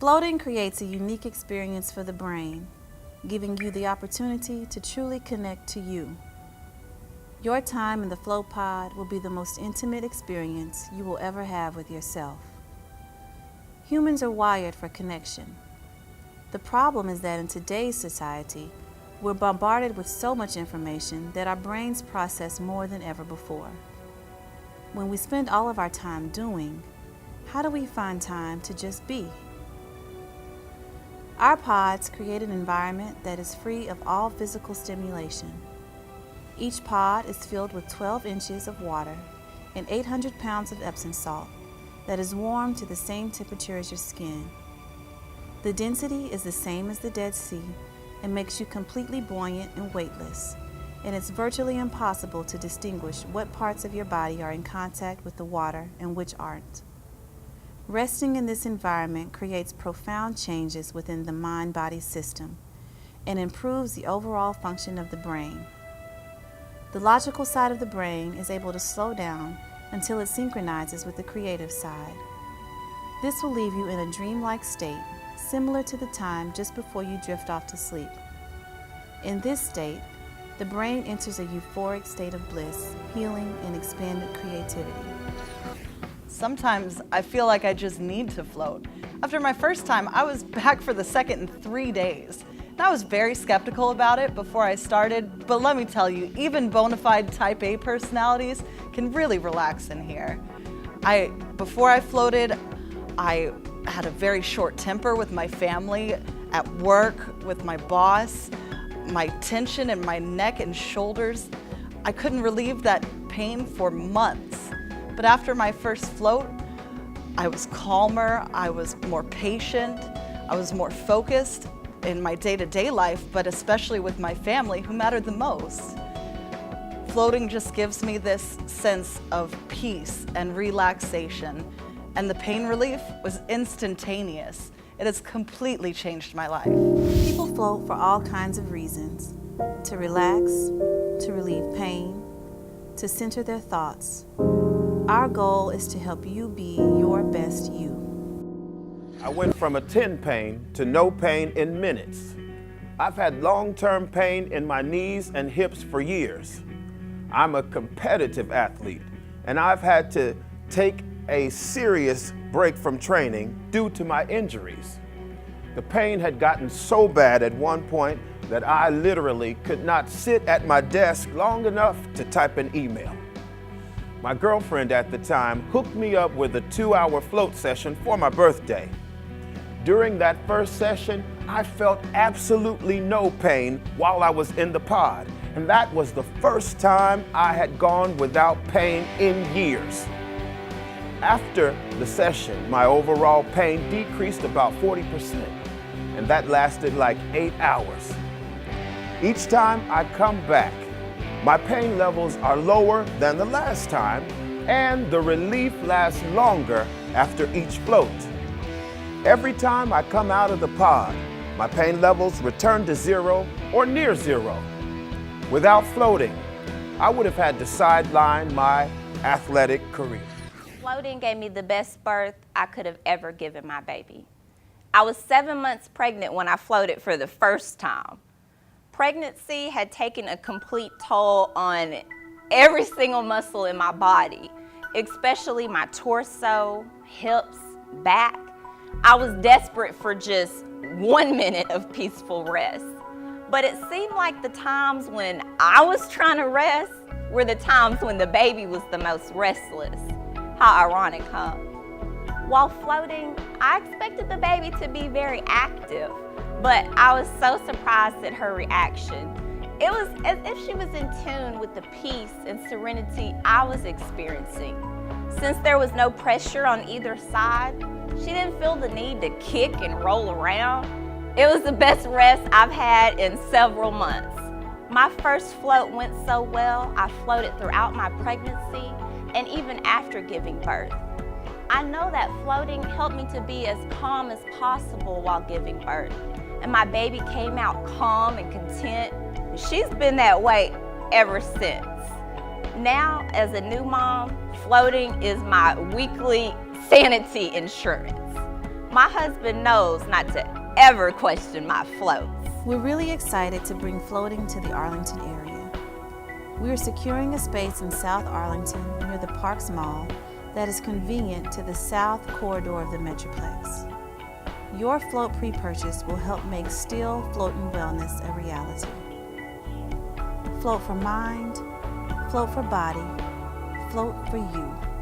Floating creates a unique experience for the brain, giving you the opportunity to truly connect to you. Your time in the float pod will be the most intimate experience you will ever have with yourself. Humans are wired for connection. The problem is that in today's society, we're bombarded with so much information that our brains process more than ever before. When we spend all of our time doing, how do we find time to just be? Our pods create an environment that is free of all physical stimulation. Each pod is filled with 12 inches of water and 800 pounds of Epsom salt that is warm to the same temperature as your skin. The density is the same as the Dead Sea and makes you completely buoyant and weightless, and it's virtually impossible to distinguish what parts of your body are in contact with the water and which aren't. Resting in this environment creates profound changes within the mind-body system and improves the overall function of the brain. The logical side of the brain is able to slow down until it synchronizes with the creative side. This will leave you in a dreamlike state, similar to the time just before you drift off to sleep. In this state, the brain enters a euphoric state of bliss, healing, and expanded creativity. Sometimes I feel like I just need to float. After my first time, I was back for the second in 3 days. And I was very skeptical about it before I started, but let me tell you, even bona fide type A personalities can really relax in here. Before I floated, I had a very short temper with my family, at work, with my boss. My tension in my neck and shoulders, I couldn't relieve that pain for months. But after my first float, I was calmer, I was more patient, I was more focused in my day-to-day life, but especially with my family who mattered the most. Floating just gives me this sense of peace and relaxation, and the pain relief was instantaneous. It has completely changed my life. People float for all kinds of reasons: to relax, to relieve pain, to center their thoughts. Our goal is to help you be your best you. I went from a 10 pain to no pain in minutes. I've had long-term pain in my knees and hips for years. I'm a competitive athlete, and I've had to take a serious break from training due to my injuries. The pain had gotten so bad at one point that I literally could not sit at my desk long enough to type an email. My girlfriend at the time hooked me up with a 2-hour float session for my birthday. During that first session, I felt absolutely no pain while I was in the pod, and that was the first time I had gone without pain in years. After the session, my overall pain decreased about 40%, and that lasted like 8 hours. Each time I come back, my pain levels are lower than the last time, and the relief lasts longer after each float. Every time I come out of the pod, my pain levels return to zero or near zero. Without floating, I would have had to sideline my athletic career. Floating gave me the best birth I could have ever given my baby. I was 7 months pregnant when I floated for the first time. Pregnancy had taken a complete toll on every single muscle in my body, especially my torso, hips, back. I was desperate for just 1 minute of peaceful rest. But it seemed like the times when I was trying to rest were the times when the baby was the most restless. How ironic, huh? While floating, I expected the baby to be very active, but I was so surprised at her reaction. It was as if she was in tune with the peace and serenity I was experiencing. Since there was no pressure on either side, she didn't feel the need to kick and roll around. It was the best rest I've had in several months. My first float went so well, I floated throughout my pregnancy and even after giving birth. I know that floating helped me to be as calm as possible while giving birth. And my baby came out calm and content. She's been that way ever since. Now, as a new mom, floating is my weekly sanity insurance. My husband knows not to ever question my floats. We're really excited to bring floating to the Arlington area. We are securing a space in South Arlington near the Parks Mall that is convenient to the south corridor of the Metroplex. Your float pre-purchase will help make still floating wellness a reality. Float for mind, float for body, float for you.